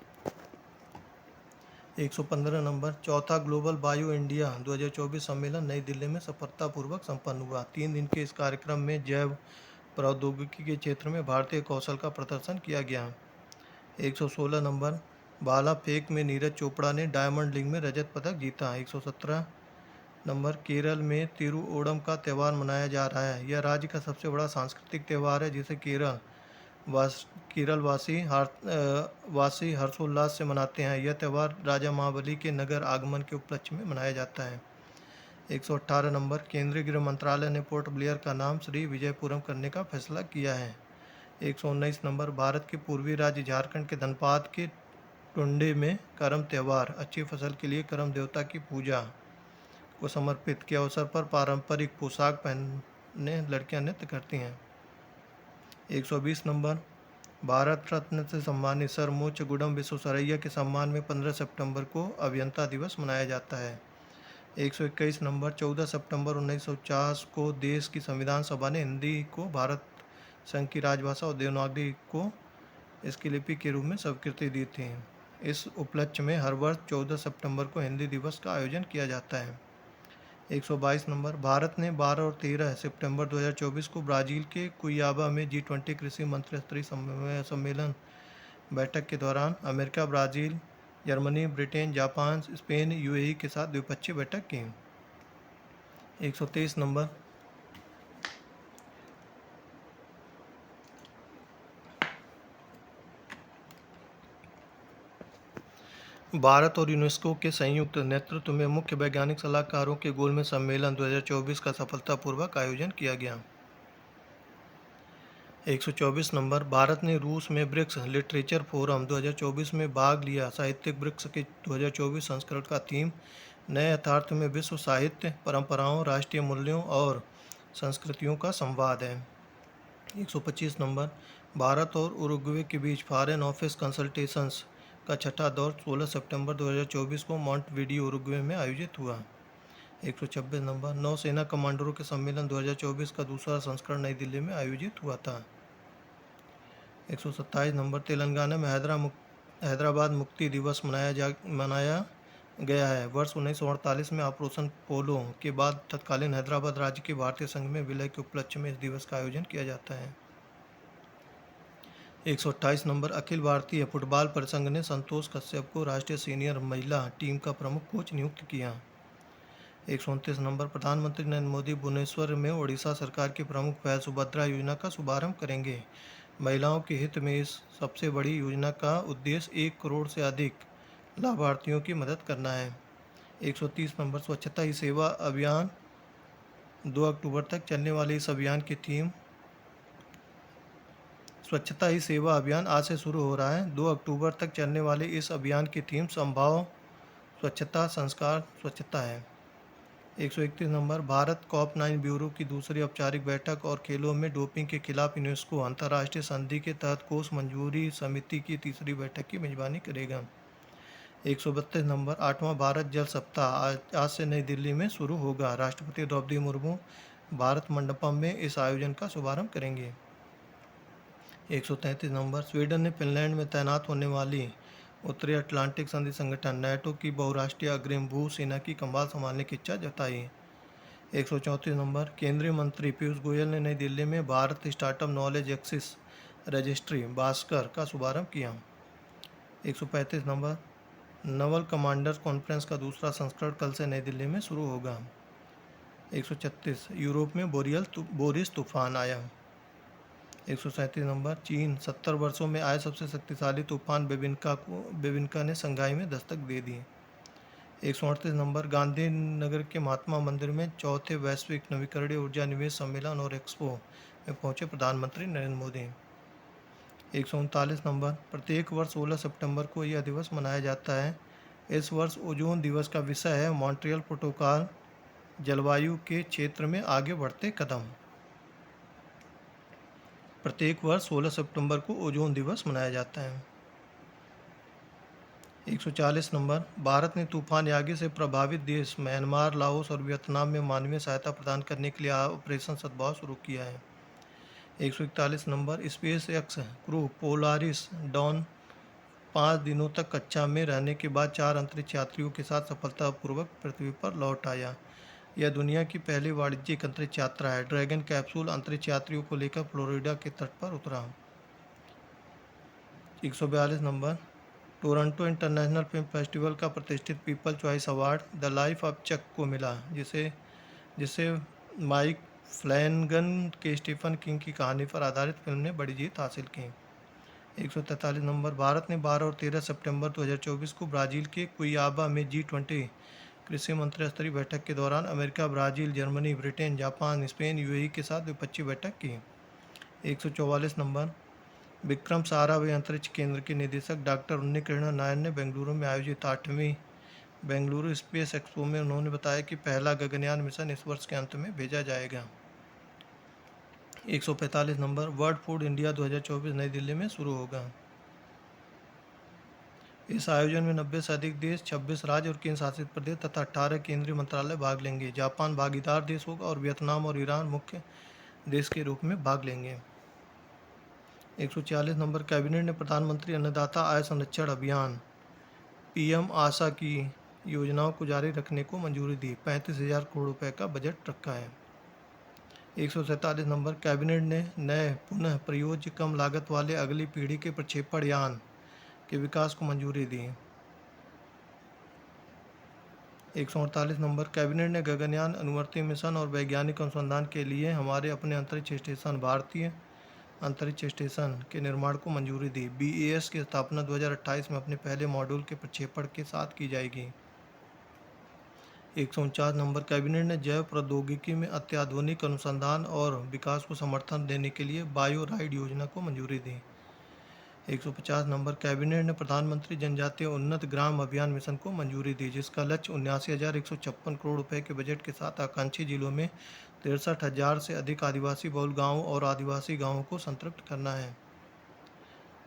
115 नंबर, चौथा ग्लोबल बायो इंडिया 2024 सम्मेलन नई दिल्ली में सफलतापूर्वक संपन्न हुआ। 3 दिन के इस कार्यक्रम में जैव प्रौद्योगिकी के क्षेत्र में भारतीय कौशल का प्रदर्शन किया गया। 116 नंबर, भाला फेंक में नीरज चोपड़ा ने डायमंड लीग में रजत पदक जीता। 117 नंबर, केरल में तिरुओणम का त्यौहार मनाया जा रहा है। यह राज्य का सबसे बड़ा सांस्कृतिक त्यौहार है, जिसे केरल वासी हर्षोल्लास से मनाते हैं। यह त्यौहार राजा महाबली के नगर आगमन के उपलक्ष्य में मनाया जाता है। 118 नंबर, केंद्रीय गृह मंत्रालय ने पोर्ट ब्लेयर का नाम श्री विजयपुरम करने का फैसला किया है। 119 नंबर, भारत के पूर्वी राज्य झारखंड के धनबाद के टुंडे में करम त्यौहार अच्छी फसल के लिए करम देवता की पूजा को समर्पित के अवसर पर पारंपरिक पोशाक पहनने लड़कियां नृत्य करती हैं। 120 नंबर, भारत रत्न से सम्मानित सर मोक्षगुंडम विश्वेश्वरैया के सम्मान में 15 सितंबर को अभियंता दिवस मनाया जाता है। 121 नंबर, 14 सितंबर 1950 को देश की संविधान सभा ने हिंदी को भारत संघ की राजभाषा और देवनागरी को इसकी लिपि के रूप में स्वीकृति दी थी। इस उपलक्ष्य में हर वर्ष 14 सितंबर को हिंदी दिवस का आयोजन किया जाता है। 122 नंबर, भारत ने 12 और 13 सितंबर 2024 को ब्राज़ील के कुइयाबा में G20 कृषि मंत्रिस्तरीय सम्मेलन बैठक के दौरान America, Brazil, Germany, Britain, Japan, Spain, UAE के साथ द्विपक्षीय बैठक की। 123 नंबर, भारत और यूनेस्को के संयुक्त नेतृत्व में मुख्य वैज्ञानिक सलाहकारों के गोलमेज सम्मेलन 2024 का सफलतापूर्वक आयोजन किया गया। 124 नंबर, भारत ने रूस में ब्रिक्स लिटरेचर फोरम 2024 में भाग लिया। साहित्यिक ब्रिक्स के 2024 संस्करण का थीम नए यथार्थ में विश्व साहित्य, परंपराओं, राष्ट्रीय मूल्यों और संस्कृतियों का संवाद है। 125 नंबर, भारत और उरुग्वे के बीच फॉरेन ऑफिस कंसल्टेशंस का छठा दौर 16 सितंबर 2024 को मोंटेविडियो, उरुग्वे में आयोजित हुआ। 126 नंबर, नौसेना कमांडरों के सम्मेलन 2024 का दूसरा संस्करण नई दिल्ली में आयोजित हुआ था। 127 नंबर, तेलंगाना में हैदराबाद मुक्ति दिवस मनाया गया है। वर्ष 1948 में ऑपरेशन पोलो के बाद तत्कालीन हैदराबाद राज्य के भारतीय संघ में विलय के उपलक्ष्य में इस दिवस का आयोजन किया जाता है। 128 नंबर, अखिल भारतीय फुटबॉल परिसंघ ने संतोष कश्यप को राष्ट्रीय सीनियर महिला टीम का प्रमुख कोच नियुक्त किया। 129 नंबर, प्रधानमंत्री नरेंद्र मोदी भुवनेश्वर में ओडिशा सरकार की प्रमुख पहल सुभद्रा योजना का शुभारंभ करेंगे। महिलाओं के हित में इस सबसे बड़ी योजना का उद्देश्य 1 करोड़ से अधिक लाभार्थियों की मदद करना है। 130 नंबर, स्वच्छता ही सेवा अभियान 2 अक्टूबर तक चलने वाले इस अभियान की थीम स्वच्छता ही सेवा अभियान आज से शुरू हो रहा है। 2 अक्टूबर तक चलने वाले इस अभियान की थीम संभाव स्वच्छता, संस्कार स्वच्छता है। 131 नंबर, भारत COP9 ब्यूरो की दूसरी औपचारिक बैठक और खेलों में डोपिंग के खिलाफ यूनेस्को अंतर्राष्ट्रीय संधि के तहत कोष मंजूरी समिति की तीसरी बैठक की मेजबानी करेगा। 132 नंबर, 8वां भारत जल सप्ताह आज से नई दिल्ली में शुरू होगा। राष्ट्रपति द्रौपदी मुर्मू भारत मंडपम में इस आयोजन का शुभारंभ करेंगे। 133 नंबर, स्वीडन ने फिनलैंड में तैनात होने वाली उत्तरी अटलांटिक संधि संगठन नेटो की बहुराष्ट्रीय अग्रिम भू सेना की कमान संभालने की इच्छा जताई। 134 नंबर, केंद्रीय मंत्री पीयूष गोयल ने नई दिल्ली में Bharat startup knowledge axis registry Bhaskar का शुभारंभ किया। 135 नंबर, नवल कमांडर्स कॉन्फ्रेंस का दूसरा संस्करण कल से नई दिल्ली में शुरू होगा। 136, यूरोप में बोरिस तूफान आया। 137 नंबर, चीन 70 वर्षों में आए सबसे शक्तिशाली तूफान बेबिनका ने शंघाई में दस्तक दे दी। 138 नंबर, गांधीनगर के महात्मा मंदिर में चौथे वैश्विक नवीकरणीय ऊर्जा निवेश सम्मेलन और एक्सपो में पहुंचे प्रधानमंत्री नरेंद्र मोदी। 139 नंबर, प्रत्येक वर्ष 16 सितंबर को यह दिवस मनाया जाता है। इस वर्ष ओजोन दिवस का विषय है मॉन्ट्रियल प्रोटोकॉल, जलवायु के क्षेत्र में आगे बढ़ते कदम। प्रत्येक वर्ष 16 सितंबर को ओजोन दिवस मनाया जाता है। 140 नंबर, भारत ने तूफान यागी से प्रभावित देश म्यांमार, लाओस और वियतनाम में मानवीय सहायता प्रदान करने के लिए ऑपरेशन सद्भाव शुरू किया है। 141 number, space x crew Polaris Dawn 5 दिनों तक कक्षा में रहने के बाद 4 अंतरिक्ष यात्रियों के साथ सफलतापूर्वक पृथ्वी पर लौट आया। यह दुनिया की पहली वाणिज्यिक अंतरिक्ष यात्रा है। ड्रैगन कैप्सूल अंतरिक्ष यात्रियों को लेकर फ्लोरिडा के तट पर उतरा। 142 number, Toronto international film festival का प्रतिष्ठित people choice award the life of Chuck को मिला, जिसे माइक फ्लैनगन के स्टीफन किंग की कहानी पर आधारित फिल्म ने बड़ी जीत हासिल की। 143 नंबर, भारत ने 12 और 13 सितंबर 2024 को ब्राज़ील के कुइयाबा में G20 कृषि मंत्री स्तरीय बैठक के दौरान America, Brazil, Germany, Britain, Japan, Spain, UAE के साथ द्विपक्षीय बैठक की। 144 नंबर, विक्रम साराभाई अंतरिक्ष केंद्र के निदेशक डॉक्टर उन्नीकृष्णन नायर ने बेंगलुरु में आयोजित 8वीं बेंगलुरु स्पेस एक्सपो में उन्होंने बताया कि पहला गगनयान मिशन इस वर्ष के अंत में भेजा जाएगा। 145 नंबर, वर्ल्ड फूड इंडिया 2024 नई दिल्ली में शुरू होगा। इस आयोजन में 90 से अधिक देश, 26 राज्य और केंद्र शासित प्रदेश तथा 18 केंद्रीय मंत्रालय भाग लेंगे। जापान भागीदार देश होगा और वियतनाम और ईरान मुख्य देश के रूप में भाग लेंगे। 146 नंबर, कैबिनेट ने प्रधानमंत्री अन्नदाता आय संरक्षण अभियान पीएम आशा की योजनाओं को जारी रखने को मंजूरी दी। 35,000 करोड़ रुपए का बजट रखा है। 147 नंबर, कैबिनेट ने नए पुनः प्रयोज्य कम लागत वाले अगली पीढ़ी के प्रक्षेपण यान के विकास को मंजूरी दी। 148 नंबर, कैबिनेट ने गगनयान, अनुवर्ती मिशन और वैज्ञानिक अनुसंधान के लिए हमारे अपने अंतरिक्ष स्टेशन भारतीय अंतरिक्ष स्टेशन के निर्माण को मंजूरी दी। BAS की स्थापना 2028 में अपने पहले मॉड्यूल के प्रक्षेपण के साथ की जाएगी। 149 नंबर, कैबिनेट ने जैव प्रौद्योगिकी में अत्याधुनिक अनुसंधान और विकास को समर्थन देने के लिए बायो राइड योजना को मंजूरी दी। 150 नंबर, कैबिनेट ने प्रधानमंत्री जनजातीय उन्नत ग्राम अभियान मिशन को मंजूरी दी, जिसका लक्ष्य 79,156 करोड़ रुपए के बजट के साथ आकांक्षी जिलों में 63,000 से अधिक आदिवासी बहुल गांवों और आदिवासी गांवों को संतृप्त करना है।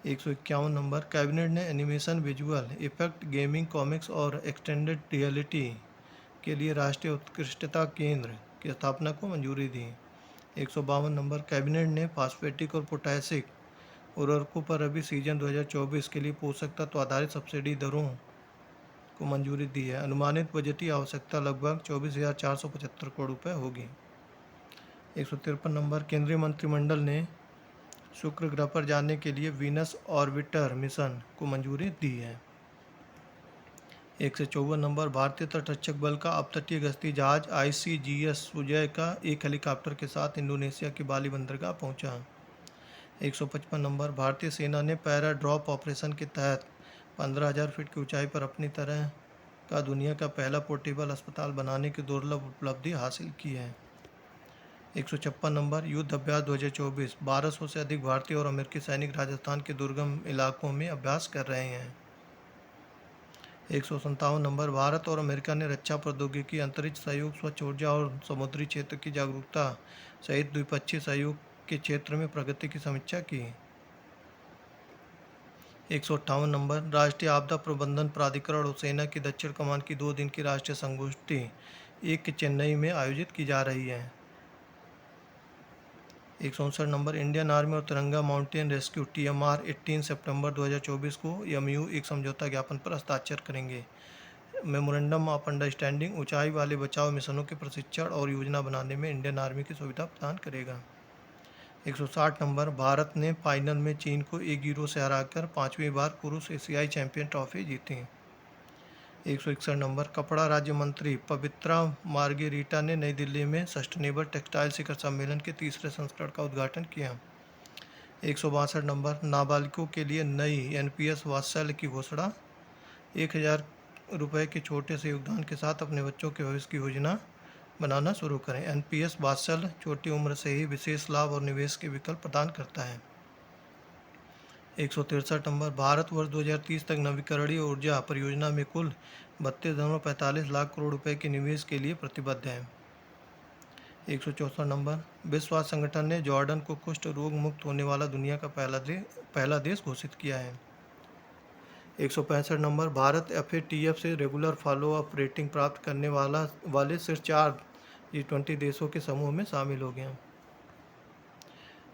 151 नंबर, कैबिनेट ने animation, visual effect, gaming, comics और एक्सटेंडेड रियलिटी के लिए राष्ट्रीय उत्कृष्टता केंद्र की स्थापना को मंजूरी दी। 152 नंबर, कैबिनेट ने फास्फेटिक और पोटैशिक उर्वरकों पर रबी सीजन 2024 के लिए पोषक तत्व आधारित सब्सिडी दरों को मंजूरी दी है। अनुमानित बजटीय आवश्यकता लगभग 24,475 करोड़ रुपए होगी। 153 नंबर, केंद्रीय मंत्रिमंडल ने शुक्र ग्रह पर जाने के लिए वीनस ऑर्बिटर मिशन को मंजूरी दी है। 154 नंबर, भारतीय तटरक्षक बल का अपतटीय गश्ती जहाज ICGS सुजय का एक हेलीकॉप्टर के साथ इंडोनेशिया के बाली बंदरगाह पहुंचा। 155 नंबर, भारतीय सेना ने पैरा ड्रॉप ऑपरेशन के तहत 15,000 फीट की ऊंचाई पर अपनी तरह का दुनिया का पहला पोर्टेबल अस्पताल बनाने की दुर्लभ उपलब्धि हासिल की है। 156 नंबर, युद्ध अभ्यास 2024 1200 से अधिक भारतीय और अमेरिकी सैनिक राजस्थान के दुर्गम इलाकों में अभ्यास कर रहे हैं। 157 नंबर, भारत और अमेरिका ने रक्षा प्रौद्योगिकी, अंतरिक्ष सहयोग, स्वच्छ ऊर्जा और समुद्री क्षेत्र की जागरूकता सहित द्विपक्षीय सहयोग के क्षेत्र में प्रगति की समीक्षा की। 158 नंबर, राष्ट्रीय आपदा प्रबंधन प्राधिकरण और सेना की दक्षिण कमान की 2 दिन की राष्ट्रीय संगोष्ठी एक चेन्नई में आयोजित की जा रही है। 159 नंबर, इंडियन आर्मी और तिरंगा माउंटेन रेस्क्यू TMR 18 सितंबर 2024 को MU एक समझौता ज्ञापन पर हस्ताक्षर करेंगे। मेमोरेंडम ऑफ अंडरस्टैंडिंग ऊंचाई वाले बचाव मिशनों के प्रशिक्षण और योजना बनाने में इंडियन आर्मी की सुविधा प्रदान करेगा। 160 नंबर, भारत ने फाइनल में चीन को 1-0 से हराकर 5वीं बार पुरुष एशियाई चैंपियन ट्रॉफी जीती। 161 नंबर, कपड़ा राज्य मंत्री पवित्रा मार्गेरिटा ने नई दिल्ली में सस्टेनेबल टेक्सटाइल शिखर सम्मेलन के तीसरे संस्करण का उद्घाटन किया। 162 नंबर, नाबालिगों के लिए नई NPS वात्सल्य की घोषणा। 1000 रुपये के छोटे से योगदान के साथ अपने बच्चों के भविष्य की योजना बनाना शुरू करें। NPS वात्सल्य छोटी उम्र से ही विशेष लाभ और निवेश के विकल्प प्रदान करता है। 163 नंबर, भारत वर्ष 2030 तक नवीकरणीय ऊर्जा परियोजना में कुल 32.45 लाख करोड़ रुपए के निवेश के लिए प्रतिबद्ध है। 164 नंबर, विश्व स्वास्थ्य संगठन ने जॉर्डन को कुष्ठ रोग मुक्त होने वाला दुनिया का पहला देश घोषित किया है। 165 नंबर, भारत FATF से रेगुलर फॉलोअप रेटिंग प्राप्त करने वाले शीर्ष 4 G20 देशों के समूह में शामिल हो गया।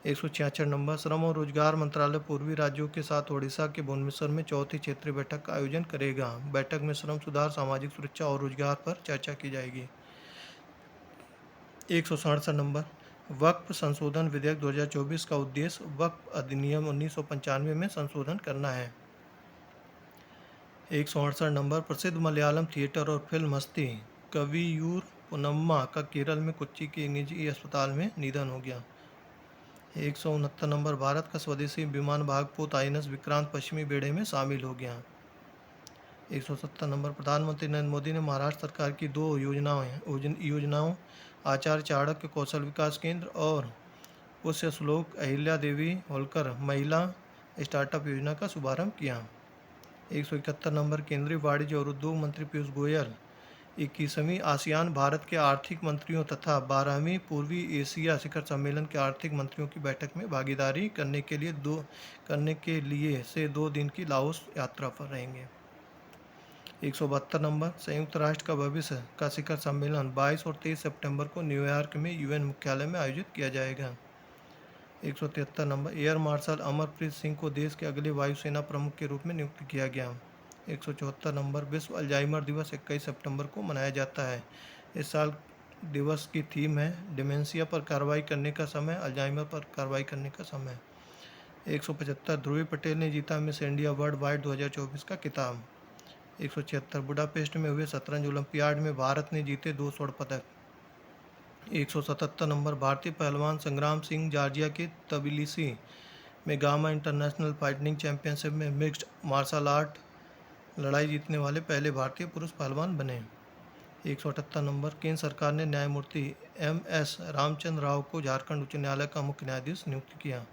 166 नंबर, श्रम और रोजगार मंत्रालय पूर्वी राज्यों के साथ ओडिशा के भुवनेश्वर में चौथी क्षेत्रीय बैठक का आयोजन करेगा। बैठक में श्रम सुधार, सामाजिक सुरक्षा और रोजगार पर चर्चा की जाएगी। 167 नंबर, वक्फ संशोधन विधेयक 2024 का उद्देश्य वक्फ अधिनियम 1995 में संशोधन करना है। 168 नंबर, प्रसिद्ध मलयालम थिएटर और फिल्म हस्ती कवियूर पुनम्मा का केरल में कोच्चि के एक निजी अस्पताल में निधन हो गया। 169 नंबर, भारत का स्वदेशी विमान भागपोत INS विक्रांत पश्चिमी बेड़े में शामिल हो गया। 170 नंबर, प्रधानमंत्री नरेंद्र मोदी ने महाराष्ट्र सरकार की 2 योजनाओं आचार्य चाणक्य कौशल विकास केंद्र और पुष्य श्लोक अहिल्या देवी होलकर महिला स्टार्टअप योजना का शुभारंभ किया। 171 नंबर, केंद्रीय वाणिज्य और उद्योग मंत्री पीयूष गोयल 21वीं आसियान भारत के आर्थिक मंत्रियों तथा 12वीं पूर्वी एशिया शिखर सम्मेलन के आर्थिक मंत्रियों की बैठक में भागीदारी करने के लिए से 2 दिन की लाओस यात्रा पर रहेंगे। 172 नंबर, संयुक्त राष्ट्र का भविष्य का शिखर सम्मेलन 22 और 23 सितंबर को न्यूयॉर्क में UN मुख्यालय में आयोजित किया जाएगा। 173 number, air marshal Amarpreet Singh को देश के अगले वायुसेना प्रमुख के रूप में नियुक्त किया गया। 174 नंबर, विश्व अल्जाइमर दिवस 21 सितंबर को मनाया जाता है। इस साल दिवस की थीम है डिमेंशिया पर कार्रवाई करने का समय, अल्जाइमर पर कार्रवाई करने का समय। 175, ध्रुवी पटेल ने जीता मिस इंडिया वर्ल्ड वाइड 2024 का खिताब। 176, बुडापेस्ट में हुए शतरंज ओलंपियाड में भारत ने जीते 2 स्वर्ण पदक। 177 नंबर, भारतीय पहलवान संग्राम सिंह जॉर्जिया के तबिलिसी में गामा इंटरनेशनल फाइटिंग चैंपियनशिप में मिक्स्ड मार्शल आर्ट लड़ाई जीतने वाले पहले भारतीय पुरुष पहलवान बने। 178 नंबर, केंद्र सरकार ने न्यायमूर्ति MS रामचंद्र राव को झारखंड उच्च न्यायालय का मुख्य न्यायाधीश नियुक्त किया।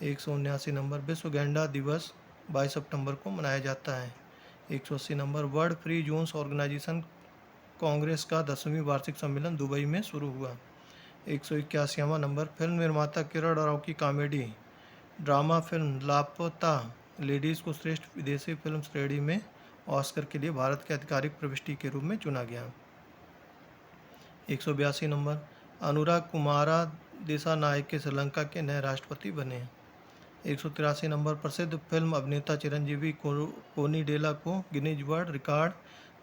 179 नंबर, विश्व गैंडा दिवस 22 सितंबर को मनाया जाता है। 180 number, world free zones organization congress का 10वीं वार्षिक सम्मेलन दुबई में शुरू हुआ। 181वां नंबर, फिल्म निर्माता किरण राव की कॉमेडी ड्रामा फिल्म लापता लेडीज़ को श्रेष्ठ विदेशी फिल्म श्रेणी में ऑस्कर के लिए भारत के आधिकारिक प्रविष्टि के रूप में चुना गया। 182 नंबर, अनुराग कुमारा दिसानायक के श्रीलंका के नए राष्ट्रपति बने। 183 नंबर, प्रसिद्ध फिल्म अभिनेता चिरंजीवी कोनिडेला को गिनीज वर्ल्ड रिकॉर्ड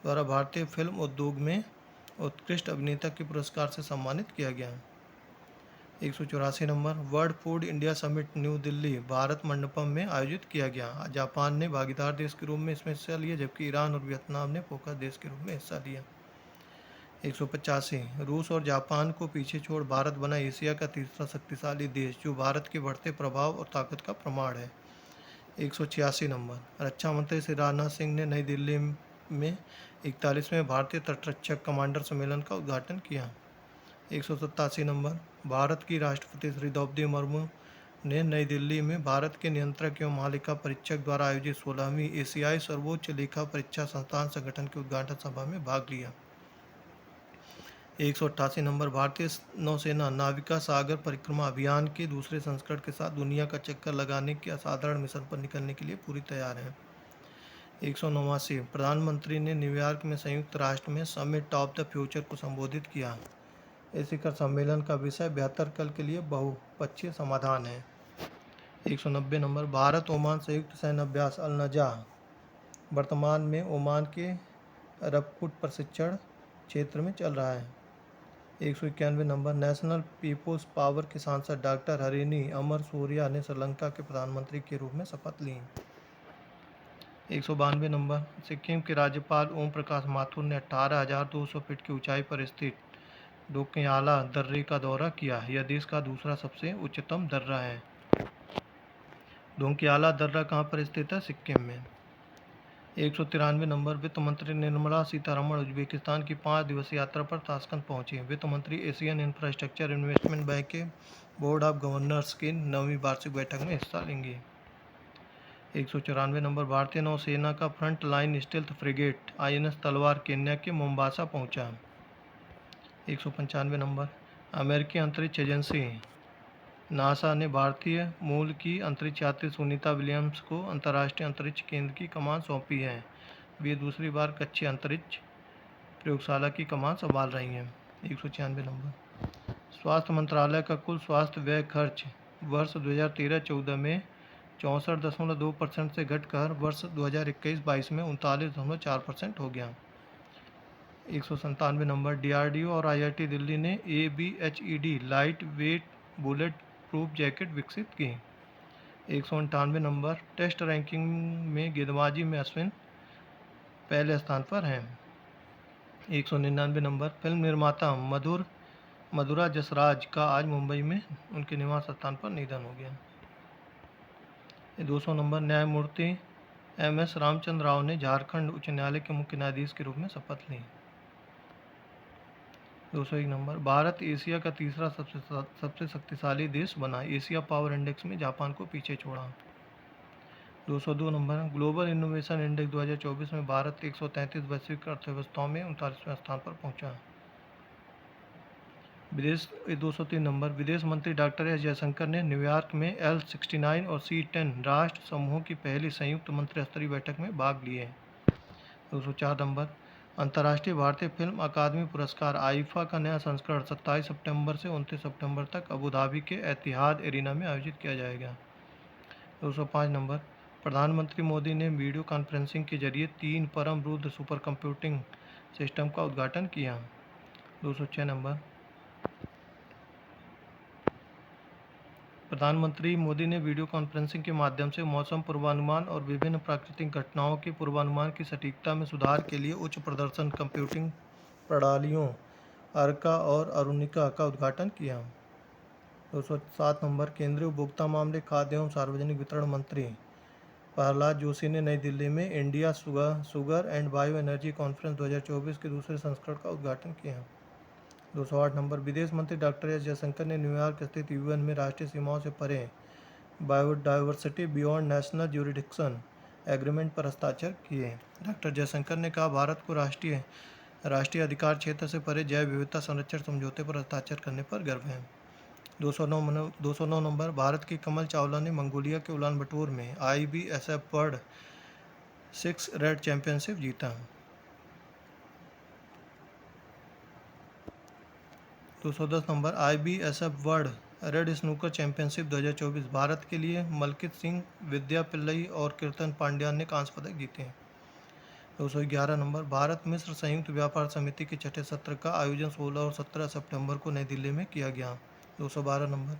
द्वारा भारतीय फिल्म उद्योग में उत्कृष्ट अभिनेता के पुरस्कार से सम्मानित किया गया। 184 number, world food India summit new Delhi Bharat Mandapam में आयोजित किया गया। जापान ने भागीदार देश के रूप में इसमें हिस्सा लिया, जबकि ईरान और वियतनाम ने फोकस देश के रूप में हिस्सा लिया। 185, रूस और जापान को पीछे छोड़ भारत बना एशिया का तीसरा शक्तिशाली देश, जो भारत के बढ़ते प्रभाव और ताकत का प्रमाण है। 186 नंबर, रक्षा मंत्री श्री राजनाथ सिंह ने नई दिल्ली में 41वें भारतीय तटरक्षक कमांडर सम्मेलन का उद्घाटन किया। 187 नंबर, भारत की राष्ट्रपति श्री द्रौपदी मुर्मू ने नई दिल्ली में भारत के नियंत्रक एवं महालेखा परीक्षक द्वारा आयोजित 16वीं एशियाई सर्वोच्च लेखा परीक्षा संस्थान संगठन की उद्घाटन सभा में भाग लिया। 188 नंबर, भारतीय नौसेना नाविका सागर परिक्रमा अभियान के दूसरे संस्करण के साथ दुनिया का चक्कर लगाने के असाधारण मिशन पर निकलने के लिए पूरी तैयार है। 189, प्रधानमंत्री ने न्यूयॉर्क में संयुक्त राष्ट्र में समिट ऑफ द फ्यूचर को संबोधित किया। इस शिखर सम्मेलन का विषय बेहतर कल के लिए बहुपक्षीय समाधान है। 190 नंबर, भारत ओमान संयुक्त सैन्य अभ्यास अल नजा वर्तमान में ओमान के अरबकुट प्रशिक्षण क्षेत्र में चल रहा है। 191 नंबर, नेशनल पीपुल्स पावर के सांसद डॉक्टर हरिनी अमर सूर्या ने श्रीलंका के प्रधानमंत्री के रूप में शपथ ली। 192 नंबर, सिक्किम के राज्यपाल ओम प्रकाश माथुर ने 18,200 फीट की ऊंचाई पर स्थित डोकियाला दर्रे का दौरा किया। यह देश का दूसरा सबसे उच्चतम दर्रा है। डोकियाला दर्रा कहाँ पर स्थित है? सिक्किम में। 193 नंबर, वित्त मंत्री निर्मला सीतारमण उज्बेकिस्तान की 5 दिवसीय यात्रा पर ताशकंद पहुंची। वित्त मंत्री एशियन इंफ्रास्ट्रक्चर इन्वेस्टमेंट बैंक के बोर्ड ऑफ गवर्नर्स की 9वीं वार्षिक बैठक में हिस्सा लेंगे। 194 नंबर, भारतीय नौसेना का front line stealth frigate INS तलवार केन्या के मोम्बासा पहुंचा। 195 नंबर, अमेरिकी अंतरिक्ष एजेंसी नासा ने भारतीय मूल की अंतरिक्ष यात्री सुनीता विलियम्स को अंतर्राष्ट्रीय अंतरिक्ष केंद्र की कमान सौंपी है। वे दूसरी बार कक्षीय अंतरिक्ष प्रयोगशाला की कमान संभाल रही हैं। 196 नंबर, स्वास्थ्य मंत्रालय का कुल स्वास्थ्य व्यय खर्च वर्ष 2013-14 में 64.2% से घटकर वर्ष 2021-22 में 39.4% हो गया। 197 नंबर, DRDO और IIT दिल्ली ने ABHED light weight bullet proof jacket विकसित की। 198 नंबर, टेस्ट रैंकिंग में गेंदबाजी में अश्विन पहले स्थान पर हैं। 199 नंबर, फिल्म निर्माता मधुरा जसराज का आज मुंबई में उनके निवास स्थान पर निधन हो गया। 200 नंबर, न्यायमूर्ति MS रामचंद्र राव ने झारखंड उच्च न्यायालय के मुख्य न्यायाधीश के रूप में शपथ ली। 201 नंबर, भारत एशिया का तीसरा सबसे शक्तिशाली देश बना। एशिया पावर इंडेक्स में जापान को पीछे छोड़ा। 202 नंबर, ग्लोबल इनोवेशन इंडेक्स 2024 में भारत 133 वैश्विक अर्थव्यवस्थाओं में 39वें स्थान पर पहुंचा। 203 नंबर, विदेश मंत्री डॉक्टर एस जयशंकर ने न्यूयॉर्क में L69 और C10 राष्ट्र समूहों की पहली संयुक्त मंत्रिस्तरीय बैठक में भाग लिए। 204 नंबर, अंतर्राष्ट्रीय भारतीय फिल्म अकादमी पुरस्कार आईफा का नया संस्करण 27 सितंबर से 29 सितंबर तक अबू धाबी के एतिहाद एरिना में आयोजित किया जाएगा। 205 नंबर, प्रधानमंत्री मोदी ने वीडियो कॉन्फ्रेंसिंग के जरिए 3 परम रुद्र सुपर कंप्यूटिंग सिस्टम का उद्घाटन किया। 206 नंबर, प्रधानमंत्री मोदी ने वीडियो कॉन्फ्रेंसिंग के माध्यम से मौसम पूर्वानुमान और विभिन्न प्राकृतिक घटनाओं के पूर्वानुमान की सटीकता में सुधार के लिए उच्च प्रदर्शन कंप्यूटिंग प्रणालियों अर्का और अरुणिका का उद्घाटन किया। 207 नंबर, केंद्रीय उपभोक्ता मामले, खाद्य एवं सार्वजनिक वितरण मंत्री प्रहलाद जोशी ने नई दिल्ली में India sugar and bio energy conference 2024 के दूसरे संस्करण का उद्घाटन किया। 208 नंबर, विदेश मंत्री डॉक्टर एस जयशंकर ने न्यूयॉर्क स्थित UN में राष्ट्रीय सीमाओं से परे biodiversity beyond national jurisdiction agreement पर हस्ताक्षर किए। डॉक्टर जयशंकर ने कहा, भारत को राष्ट्रीय अधिकार क्षेत्र से परे जैव विविधता संरक्षण समझौते पर हस्ताक्षर करने पर गर्व है। 209 नंबर, भारत की कमल चावला ने मंगोलिया के उलानबटोर में IBSF वर्ल्ड 6 रेड चैंपियनशिप जीता। 210 number, IBSF world red snooker championship 2024 Bharat के लिए मलकित सिंह, विद्या पिल्लई और कीर्तन पांड्या ने कांस्य पदक जीते। 211 नंबर, भारत मिस्र संयुक्त व्यापार समिति के छठे सत्र का आयोजन 16 और 17 सितंबर को नई दिल्ली में किया गया। 212 नंबर,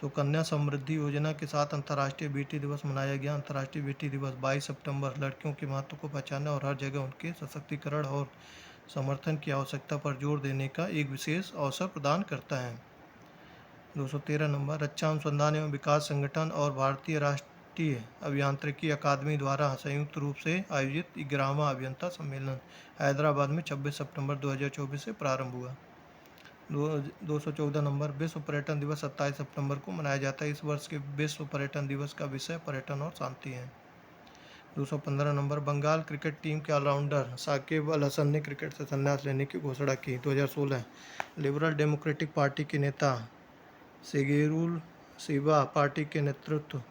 सुकन्या समृद्धि योजना के साथ अंतर्राष्ट्रीय बेटी दिवस मनाया गया। अंतर्राष्ट्रीय बेटी दिवस 22 सितंबर लड़कियों के महत्व को पहचानने और हर जगह उनके सशक्तिकरण और समर्थन की आवश्यकता पर जोर देने का एक विशेष अवसर प्रदान करता है। 213 नंबर, रक्षा अनुसंधान एवं विकास संगठन और भारतीय राष्ट्रीय अभियांत्रिकी अकादमी द्वारा संयुक्त रूप से आयोजित 11वां अभियंता सम्मेलन हैदराबाद में 26 सितंबर 2024 से प्रारंभ हुआ। 214 नंबर, विश्व पर्यटन दिवस 27 सितंबर को मनाया जाता है। इस वर्ष के विश्व पर्यटन दिवस का विषय पर्यटन और शांति है। 215 नंबर, बंगाल क्रिकेट टीम के ऑलराउंडर साकिब अल हसन ने क्रिकेट से संन्यास लेने की घोषणा की। 2016 लिबरल डेमोक्रेटिक पार्टी के नेता शिगेरू शिबा पार्टी के नेतृत्व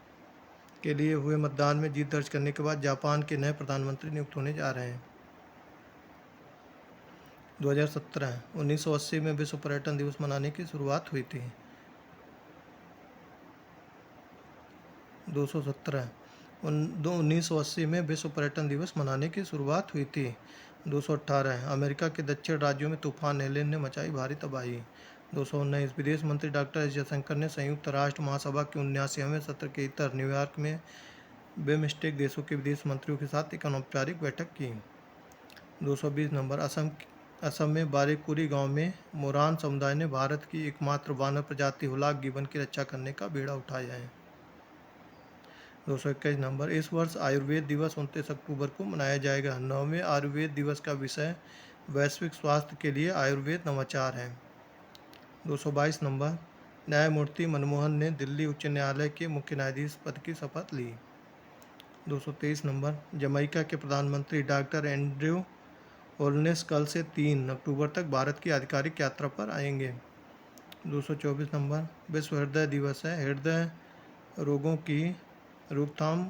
के लिए हुए मतदान में जीत दर्ज करने के बाद जापान के नए प्रधानमंत्री नियुक्त होने जा रहे हैं। 2017 1980 में विश्व पर्यटन दिवस मनाने की शुरुआत हुई थी। 217 1980 में विश्व पर्यटन दिवस मनाने की शुरुआत हुई थी। 218 अमेरिका के दक्षिण राज्यों में तूफान हेलेन ने मचाई भारी तबाही। 219 विदेश मंत्री डॉक्टर एस जयशंकर ने संयुक्त राष्ट्र महासभा के 79वें सत्र के इतर न्यूयॉर्क में बिमस्टेक देशों के विदेश मंत्रियों के साथ एक अनौपचारिक बैठक की। 220 नंबर, असम में बारीकुरी गांव में मोरान समुदाय ने भारत की एकमात्र वानर प्रजाति हुलाक गिबन की रक्षा करने का बीड़ा उठाया है। 221 नंबर, इस वर्ष आयुर्वेद दिवस 29 अक्टूबर को मनाया जाएगा। 9वें आयुर्वेद दिवस का विषय वैश्विक स्वास्थ्य के लिए आयुर्वेद नवाचार है। 222 नंबर, न्यायमूर्ति मनमोहन ने दिल्ली उच्च न्यायालय के मुख्य न्यायाधीश पद की शपथ ली। 223 नंबर, जमैका के प्रधानमंत्री डॉक्टर एंड्रयू होल्नेस कल से 3 अक्टूबर तक भारत की आधिकारिक यात्रा पर आएंगे। 224 नंबर, विश्व हृदय दिवस है। हृदय रोगों की रोकथाम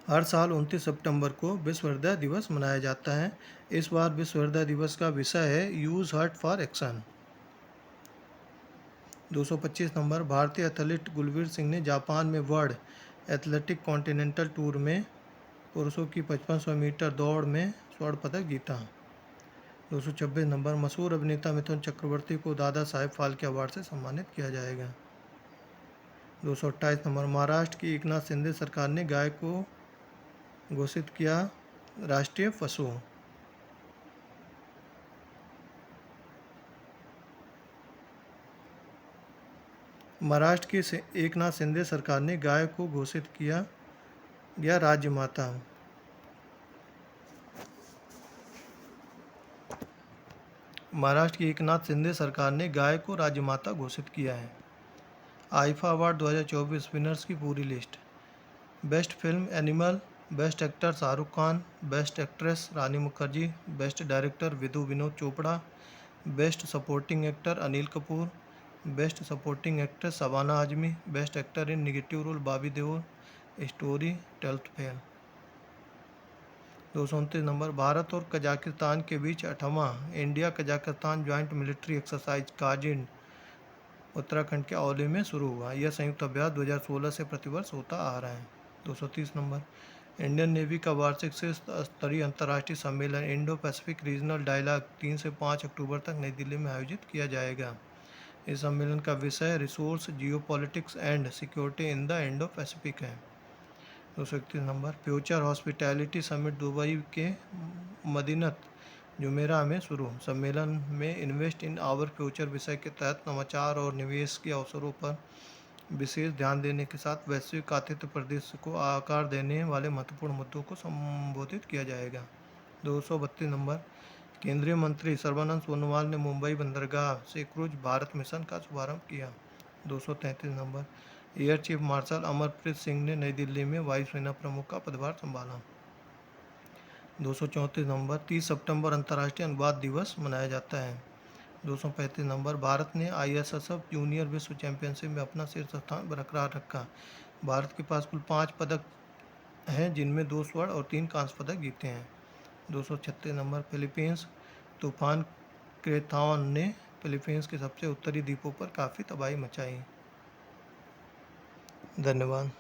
हर साल 29 सितंबर को विश्व हृदय दिवस मनाया जाता है। इस बार विश्व हृदय दिवस का विषय है use heart for action. 225 number, भारतीय एथलीट गुलवीर सिंह ने जापान में वर्ल्ड एथलेटिक कॉन्टिनेंटल टूर में पुरुषों की 5500 मीटर दौड़ में स्वर्ण पदक जीता। 226 नंबर, मशहूर अभिनेता मिथुन चक्रवर्ती को दादा साहेब फाल्के अवार्ड से सम्मानित किया जाएगा। 228 नंबर, महाराष्ट्र की एकनाथ शिंदे सरकार ने गाय को घोषित किया राष्ट्रीय पशु। महाराष्ट्र की एकनाथ शिंदे सरकार ने गाय को घोषित किया गया राज्य माता। महाराष्ट्र की एकनाथ शिंदे सरकार ने गाय को राज्य माता घोषित किया है। आईफा अवार्ड 2024 विनर्स की पूरी list. Best film Animal, best actor Shahrukh Khan, best actress Rani Mukherjee, best director Vinod Chopra, best supporting actor Anil Kapoor, best supporting actress Shabana Azmi, best actor in negative role Bobby Deol, story twelfth fail. 229 number, Bharat और कजाकिस्तान के बीच 8वां India Kazakhstan joint military exercise Kazind Uttarakhand के औली में शुरू हुआ। यह संयुक्त अभ्यास 2016 से प्रतिवर्ष होता आ रहा है। 230 नंबर, इंडियन नेवी का वार्षिक शीर्ष स्तरीय अंतर्राष्ट्रीय सम्मेलन इंडो पैसिफिक रीजनल डायलॉग 3 से 5 अक्टूबर तक नई दिल्ली में आयोजित किया जाएगा। इस सम्मेलन का विषय resource geopolitics and security in the Indo Pacific है। 231 number, future hospitality summit Dubai के मदीनत जुमेरा में शुरू। सम्मेलन में इन्वेस्ट इन आवर फ्यूचर विषय के तहत नवाचार और निवेश के अवसरों पर विशेष ध्यान देने के साथ वैश्विक आतिथ्य परिदृश्य को आकार देने वाले महत्वपूर्ण मुद्दों को संबोधित किया जाएगा। 232 नंबर, केंद्रीय मंत्री सर्बानंद सोनोवाल ने मुंबई बंदरगाह से क्रूज भारत मिशन का शुभारंभ किया। 233 number, air chief marshal Amarpreet Singh ने नई दिल्ली में वायुसेना प्रमुख का पदभार संभाला। 234 नंबर, 30 सितंबर अंतर्राष्ट्रीय अनुवाद दिवस मनाया जाता है। 235 नंबर, भारत ने ISSF जूनियर विश्व चैंपियनशिप में अपना शीर्ष स्थान बरकरार रखा। भारत के पास कुल 5 पदक हैं, जिनमें 2 स्वर्ण और 3 कांस्य पदक जीते हैं। 236 नंबर, फिलीपींस तूफान क्रेथॉन ने फिलीपींस के सबसे उत्तरी द्वीपों पर काफ़ी तबाही मचाई। धन्यवाद।